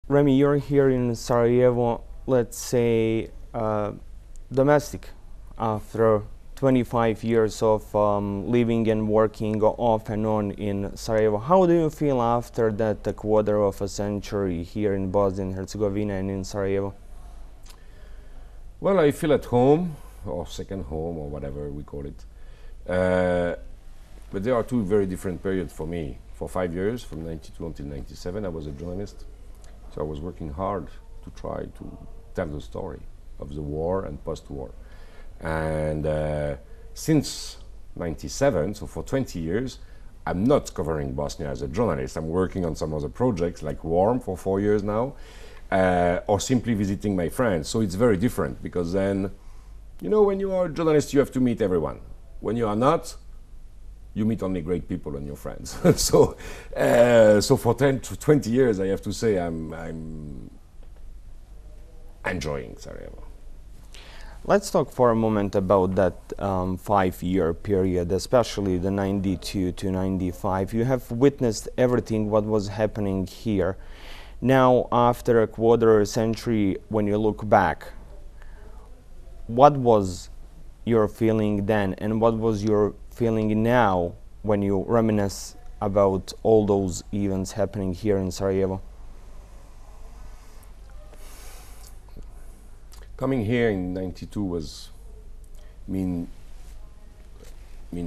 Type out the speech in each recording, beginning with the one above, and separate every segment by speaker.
Speaker 1: Remy, you're here in Sarajevo, let's say domestic, after 25 years of living and working off and on in Sarajevo. How do you feel after that a quarter of a century here in Bosnia and Herzegovina and in Sarajevo?
Speaker 2: Well, I feel at home, or second home, or whatever we call it. But there are two very different periods for me. For 5 years, from 92 until 97, I was a journalist. So I was working hard to try to tell the story of the war and post-war. And since 97, so for 20 years, I'm not covering Bosnia as a journalist. I'm working on some other projects like Warm for 4 years now, or simply visiting my friends. So it's very different because then, you know, when you are a journalist, you have to meet everyone. When you are not, you meet only great people and your friends. So for 10 to 20 years, I have to say I'm enjoying Sarajevo.
Speaker 1: Let's talk for a moment about that 5-year period, especially the 92 to 95. You have witnessed everything what was happening here. Now, after a quarter century, when you look back, what was your feeling then and what was your feeling now when you reminisce about all those events happening here in Sarajevo?
Speaker 2: Coming here in 92 means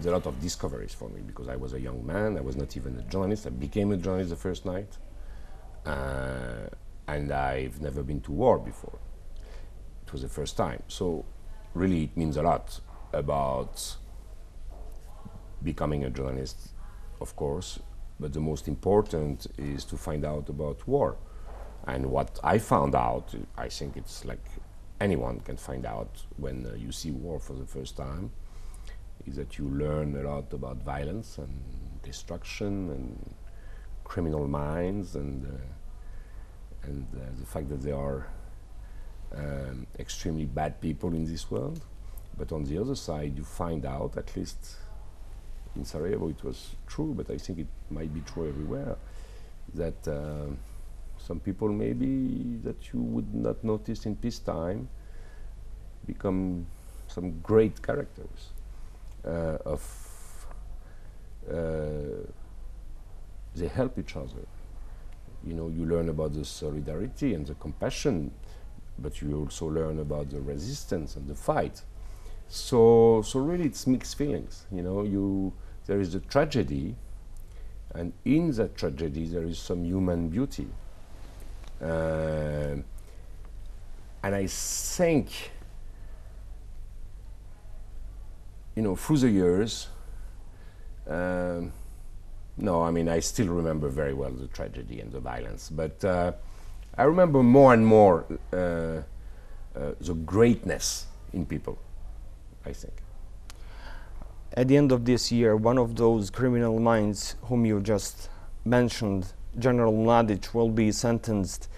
Speaker 2: a lot of discoveries for me because I was a young man. I was not even a journalist. I became a journalist the first night, and I've never been to war before. It was the first time. So really it means a lot about becoming a journalist, of course, but the most important is to find out about war. And what I found out, I think it's like anyone can find out when you see war for the first time, is that you learn a lot about violence and destruction and criminal minds and the fact that there are extremely bad people in this world. But on the other side, you find out, at least in Sarajevo it was true, but I think it might be true everywhere, that some people maybe that you would not notice in peacetime become some great characters they help each other. You know, you learn about the solidarity and the compassion, but you also learn about the resistance and the fight. So really it's mixed feelings, you know. There is a tragedy, and in that tragedy there is some human beauty. And I think, you know, through the years, no, I mean, I still remember very well the tragedy and the violence, but I remember more and more the greatness in people, I think.
Speaker 1: At the end of this year, one of those criminal minds whom you just mentioned, General Mladic, will be sentenced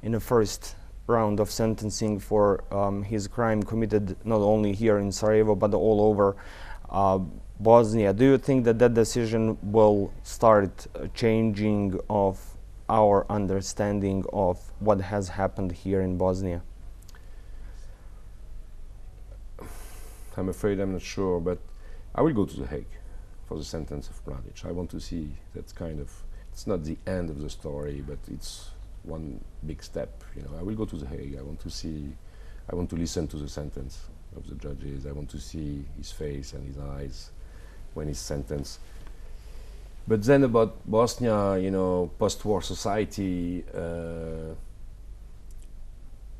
Speaker 1: in the first round of sentencing for his crime committed not only here in Sarajevo but all over Bosnia. Do you think that that decision will start changing of our understanding of what has happened here in Bosnia?
Speaker 2: I'm afraid I'm not sure, but I will go to The Hague for the sentence of Mladic. I want to see that kind of, it's not the end of the story, but it's one big step. You know, I will go to The Hague. I want to see, I want to listen to the sentence of the judges. I want to see his face and his eyes when he's sentenced. But then about Bosnia, you know, post-war society,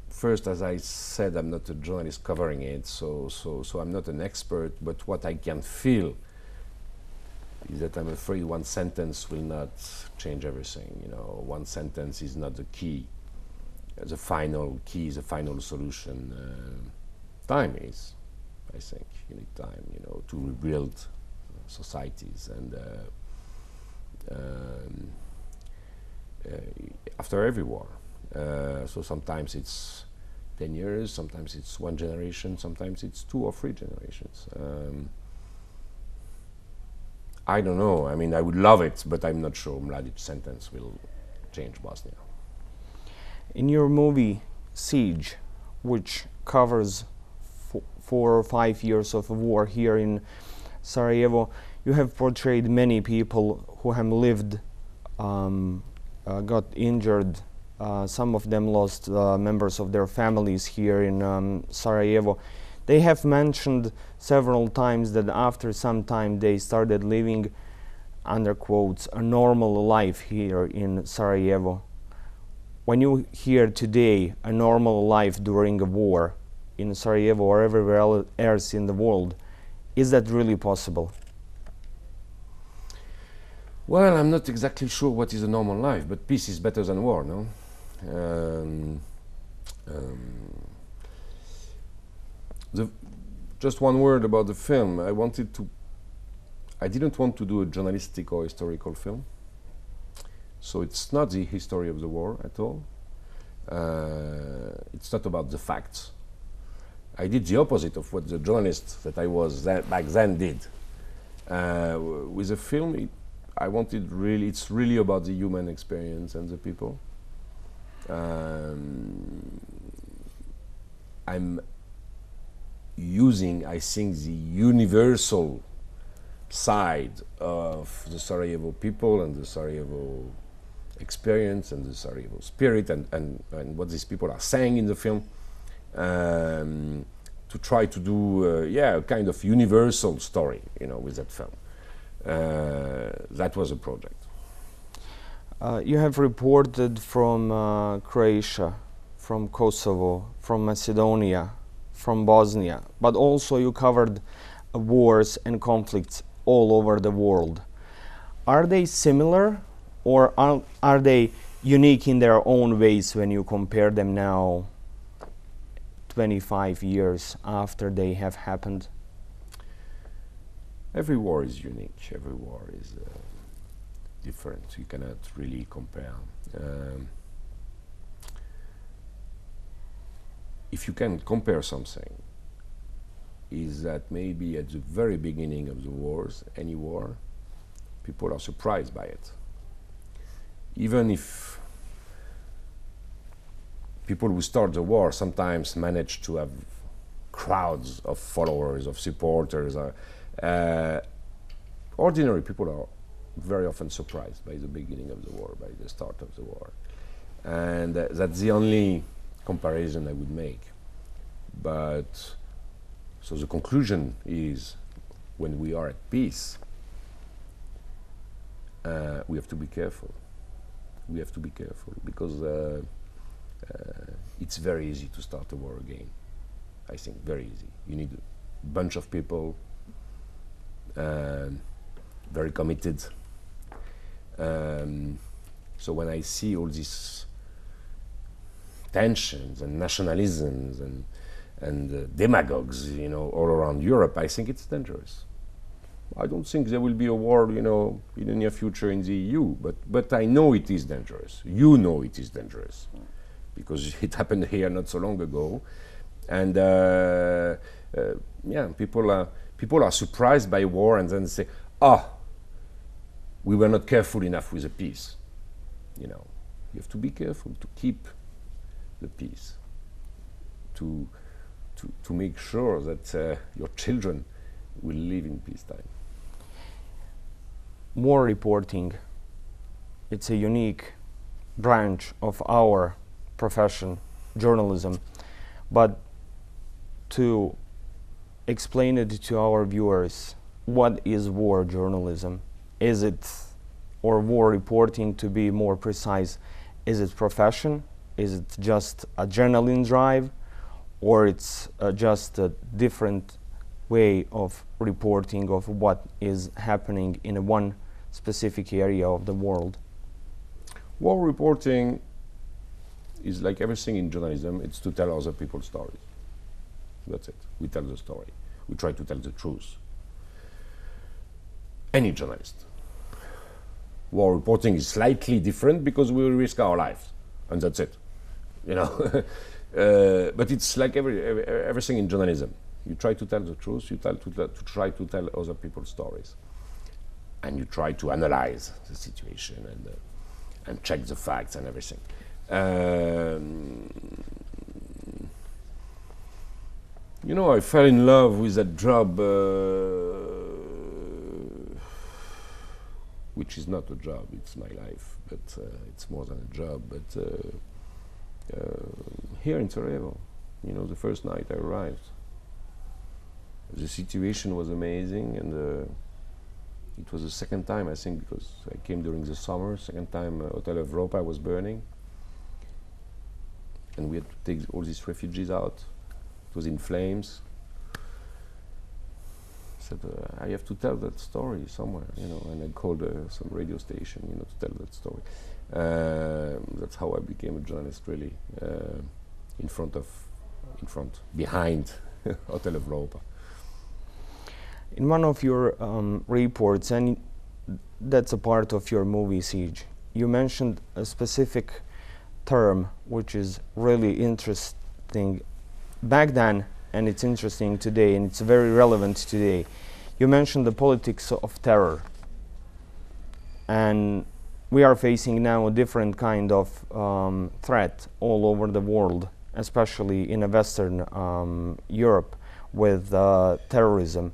Speaker 2: first, as I said, I'm not a journalist covering it, so I'm not an expert, but what I can feel is that I'm afraid one sentence will not change everything. You know, one sentence is not the key. The final key is the final solution. Time is, I think, you need time, you know, to rebuild societies. And after every war, so sometimes it's 10 years, sometimes it's one generation, sometimes it's 2 or 3 generations. I don't know. I mean, I would love it, but I'm not sure Mladic's sentence will change Bosnia.
Speaker 1: In your movie Siege, which covers 4 or 5 years of war here in Sarajevo, you have portrayed many people who have lived, got injured. Some of them lost members of their families here in Sarajevo. They have mentioned several times that after some time they started living, under quotes, a normal life here in Sarajevo. When you hear today a normal life during a war in Sarajevo or everywhere else in the world, is that really possible?
Speaker 2: Well, I'm not exactly sure what is a normal life, but peace is better than war, no? Just one word about the film. I didn't want to do a journalistic or historical film. So it's not the history of the war at all. It's not about the facts. I did the opposite of what the journalist that I was back then did. With the film, it's really about the human experience and the people. I'm using, I think, the universal side of the Sarajevo people and the Sarajevo experience and the Sarajevo spirit and what these people are saying in the film, to try to do a kind of universal story, with that film. That was a project.
Speaker 1: You have reported from Croatia, from Kosovo, from Macedonia, from Bosnia, but also you covered wars and conflicts all over the world. Are they similar, or are they unique in their own ways when you compare them now, 25 years after they have happened?
Speaker 2: Every war is unique, every war is different, you cannot really compare. If you can compare something, is that maybe at the very beginning of the wars, any war, people are surprised by it. Even if people who start the war sometimes manage to have crowds of followers, of supporters, ordinary people are very often surprised by the beginning of the war, by the start of the war. And that's the only comparison I would make. But so the conclusion is, when we are at peace, we have to be careful. We have to be careful because it's very easy to start a war again. I think very easy. You need a bunch of people, very committed. So when I see all these tensions and nationalisms and demagogues, all around Europe, I think it's dangerous. I don't think there will be a war, in the near future in the EU, but I know it is dangerous. You know it is dangerous, because it happened here not so long ago, and people are surprised by war, and then say, we were not careful enough with the peace. You have to be careful to keep the peace, to make sure that your children will live in peacetime.
Speaker 1: War reporting, it's a unique branch of our profession, journalism, but to explain it to our viewers, what is war journalism? Is it, or war reporting to be more precise, is it profession? Is it just adrenaline drive? Or it's just a different way of reporting of what is happening in one specific area of the world?
Speaker 2: War reporting is like everything in journalism, it's to tell other people's stories. That's it. We tell the story. We try to tell the truth. Any journalist. War reporting is slightly different because we risk our lives, and that's it. But it's like everything in journalism. You try to tell the truth, you try to tell other people's stories. And you try to analyze the situation and check the facts and everything. You know, I fell in love with that job, which is not a job, it's my life, but it's more than a job. But here in Sarajevo, you know, the first night I arrived, the situation was amazing, and it was the second time, I think, because I came during the summer, second time Hotel Europa was burning, and we had to take all these refugees out. It was in flames. I said, I have to tell that story somewhere, you know, and I called some radio station, you know, to tell that story. That's how I became a journalist, really, behind Hotel Europa.
Speaker 1: In one of your reports, and that's a part of your movie Siege, you mentioned a specific term which is really interesting back then, and it's interesting today, and it's very relevant today. You mentioned the politics of terror, and we are facing now a different kind of threat all over the world, especially in Western Europe with terrorism.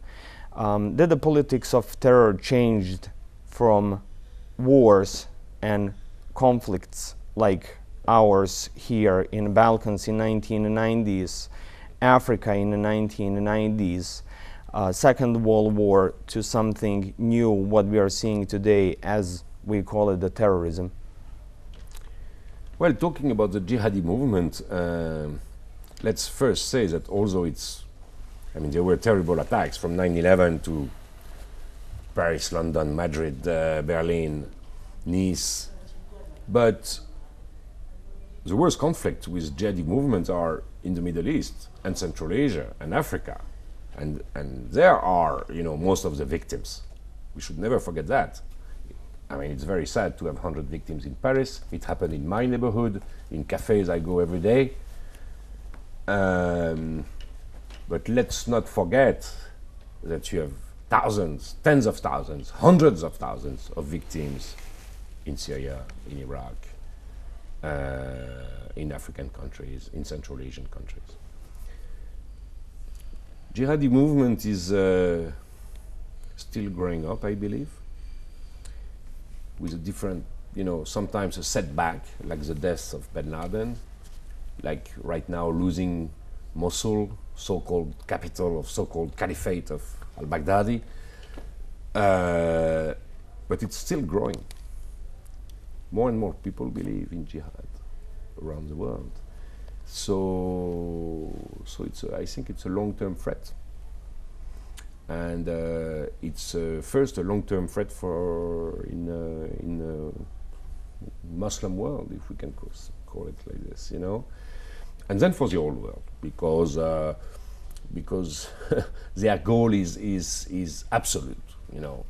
Speaker 1: Did the politics of terror changed from wars and conflicts like ours here in Balkans in 1990s, Africa in the 1990s, Second World War, to something new, what we are seeing today, as we call it, the terrorism?
Speaker 2: Well, talking about the jihadi movement, let's first say that although I mean, there were terrible attacks from 9/11 to Paris, London, Madrid, Berlin, Nice, but the worst conflict with jihadi movements are in the Middle East and Central Asia and Africa, and there are, you know, most of the victims. We should never forget that. I mean, it's very sad to have 100 victims in Paris. It happened in my neighborhood, in cafes I go every day. But let's not forget that you have thousands, tens of thousands, hundreds of thousands of victims in Syria, in Iraq, in African countries, in Central Asian countries. Jihadi movement is still growing up, I believe, with a different, you know, sometimes a setback, like the death of bin Laden, like right now losing Mosul, so-called capital of so-called caliphate of al-Baghdadi, but it's still growing. More and more people believe in jihad around the world. So I think it's a long-term threat, and it's first a long-term threat for in the Muslim world, if we can call it like this, you know. And then for the whole world, because their goal is absolute, you know.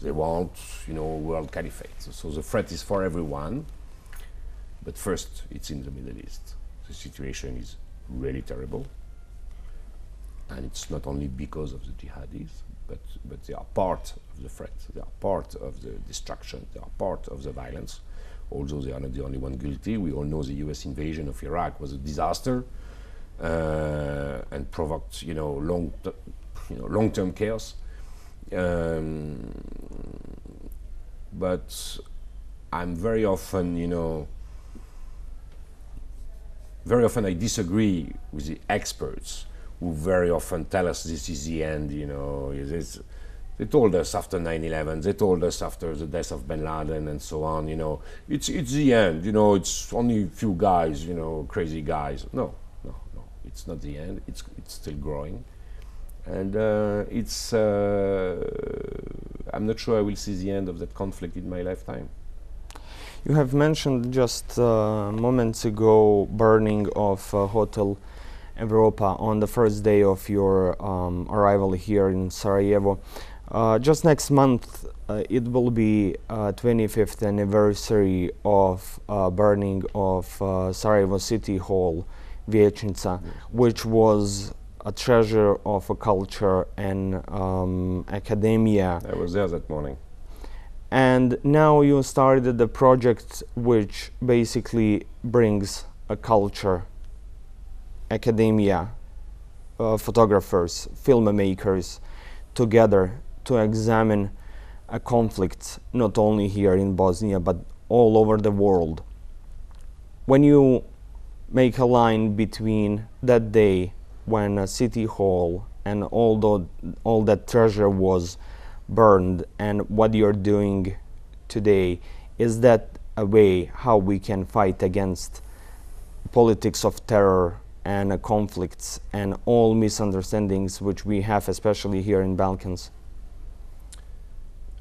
Speaker 2: They want, you know, world caliphate. So the threat is for everyone. But first, it's in the Middle East. The situation is really terrible, and it's not only because of the jihadis, but they are part of the threat. They are part of the destruction. They are part of the violence. Although they are not the only one guilty. We all know the U.S. invasion of Iraq was a disaster and provoked, you know, long-term chaos. But I'm very often, you know, I disagree with the experts who very often tell us this is the end, you know. They told us after 9/11, they told us after the death of bin Laden and so on, you know, it's the end, you know, it's only a few guys, you know, crazy guys. No, it's not the end, it's still growing. And I'm not sure I will see the end of that conflict in my lifetime.
Speaker 1: You have mentioned just moments ago burning of Hotel Europa on the first day of your arrival here in Sarajevo. Just next month it will be 25th anniversary of burning of Sarajevo City Hall, Vijećnica, which was a treasure of a culture and academia.
Speaker 2: I was there that morning.
Speaker 1: And now you started the project which basically brings a culture, academia photographers, filmmakers together to examine a conflict not only here in Bosnia but all over the world. When you make a line between that day when a city hall and all that treasure was burned and what you're doing today, is that a way how we can fight against politics of terror and conflicts and all misunderstandings which we have, especially here in Balkans?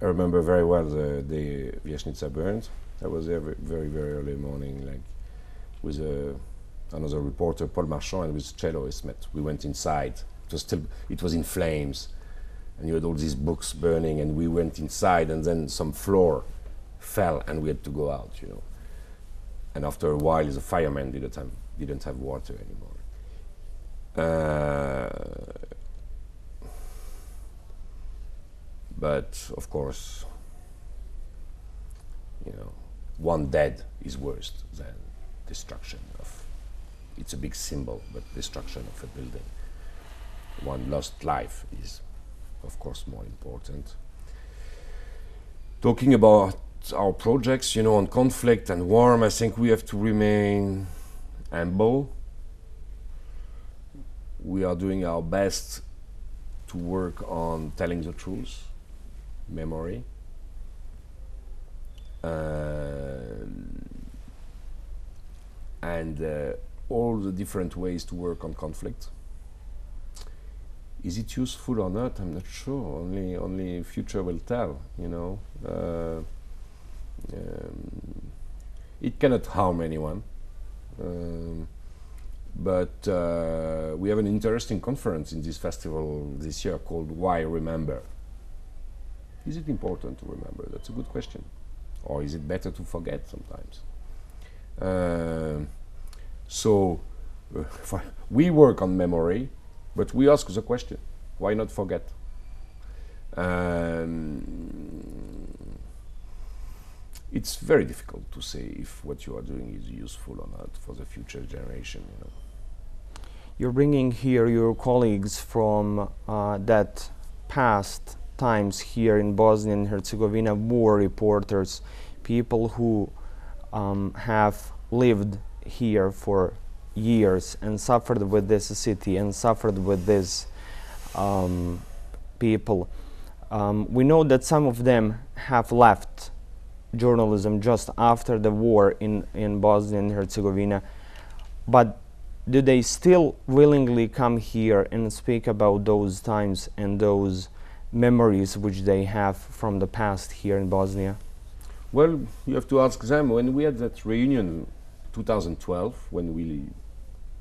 Speaker 2: I remember very well the Viesnica burned. I was there very early morning, like with another reporter, Paul Marchand, and with cello Ismet. We went inside. It was in flames, and you had all these books burning, and we went inside, and then some floor fell, and we had to go out, you know. And after a while, the firemen didn't have water anymore. But of course, you know, one dead is worse than destruction of. It's a big symbol, but destruction of a building. One lost life is, of course, more important. Talking about our projects, you know, on conflict and war, I think we have to remain humble. We are doing our best to work on telling the truth, memory, and all the different ways to work on conflict. Is it useful or not? I'm not sure. Only future will tell, you know. It cannot harm anyone. But we have an interesting conference in this festival this year called Why Remember? Is it important to remember? That's a good question. Or is it better to forget sometimes? So we work on memory, but we ask the question, why not forget? It's very difficult to say if what you are doing is useful or not for the future generation, you know.
Speaker 1: You're bringing here your colleagues from that past times here in Bosnia and Herzegovina, war reporters, people who have lived here for years and suffered with this city and suffered with this people. We know that some of them have left journalism just after the war in Bosnia and Herzegovina, but do they still willingly come here and speak about those times and those memories which they have from the past here in Bosnia?
Speaker 2: Well, you have to ask them. When we had that reunion 2012, when we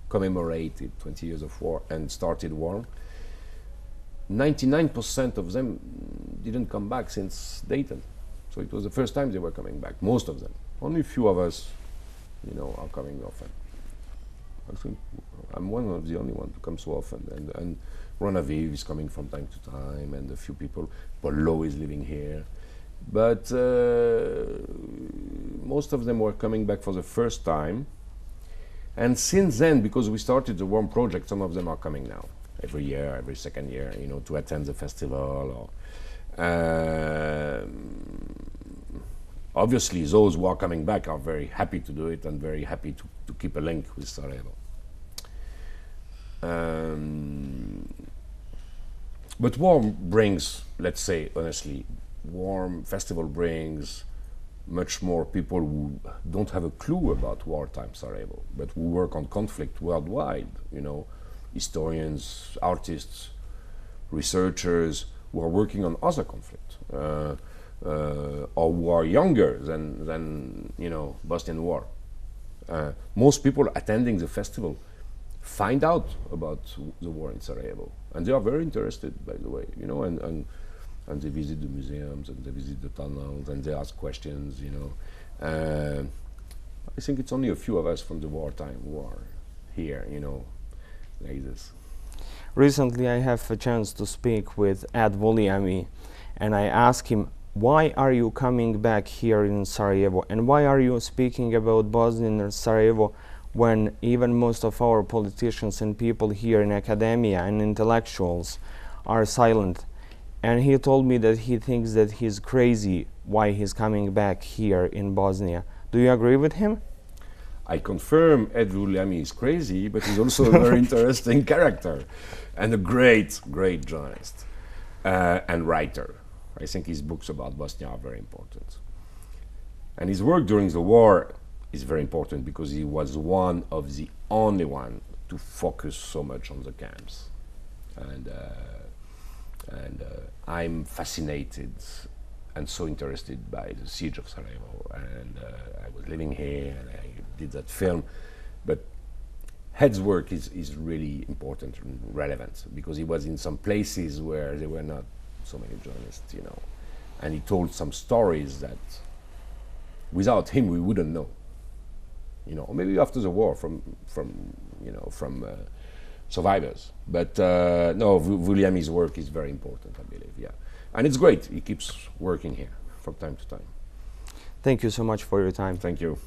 Speaker 2: commemorated 20 years of war and started war, 99% of them didn't come back since Dayton. So it was the first time they were coming back, most of them. Only a few of us, you know, are coming often. I think I'm one of the only ones who comes so often, and Ronaviv is coming from time to time, and a few people. Polo is living here, but most of them were coming back for the first time. And since then, because we started the Warm Project, some of them are coming now, every year, every second year, you know, to attend the festival. Or obviously, those who are coming back are very happy to do it and very happy to keep a link with Sarajevo. But warm brings, let's say honestly, warm festival brings much more people who don't have a clue about wartime Sarajevo, but who work on conflict worldwide, you know, historians, artists, researchers who are working on other conflict, or who are younger than you know, Bosnian War. Most people attending the festival find out about the war in Sarajevo, and they are very interested, by the way, you know, and they visit the museums and they visit the tunnels and they ask questions, you know. I think it's only a few of us from the wartime who are here, you know, like this.
Speaker 1: Recently I have a chance to speak with Ed Voliami, and I asked him, why are you coming back here in Sarajevo, and why are you speaking about Bosnia and Sarajevo when even most of our politicians and people here in academia and intellectuals are silent. And he told me that he thinks that he's crazy why he's coming back here in Bosnia. Do you agree with him?
Speaker 2: I confirm Ed Vuljami is crazy, but he's also a very interesting character and a great, great journalist and writer. I think his books about Bosnia are very important. And his work during the war is very important because he was one of the only one to focus so much on the camps. And I'm fascinated and so interested by the siege of Sarajevo. And I was living here and I did that film. But Ed's work is really important and relevant because he was in some places where there were not so many journalists, you know. And he told some stories that without him we wouldn't know. You know, or maybe after the war from survivors. But no, Vuljami's work is very important, I believe, yeah. And it's great, he keeps working here from time to time.
Speaker 1: Thank you so much for your time.
Speaker 2: Thank you.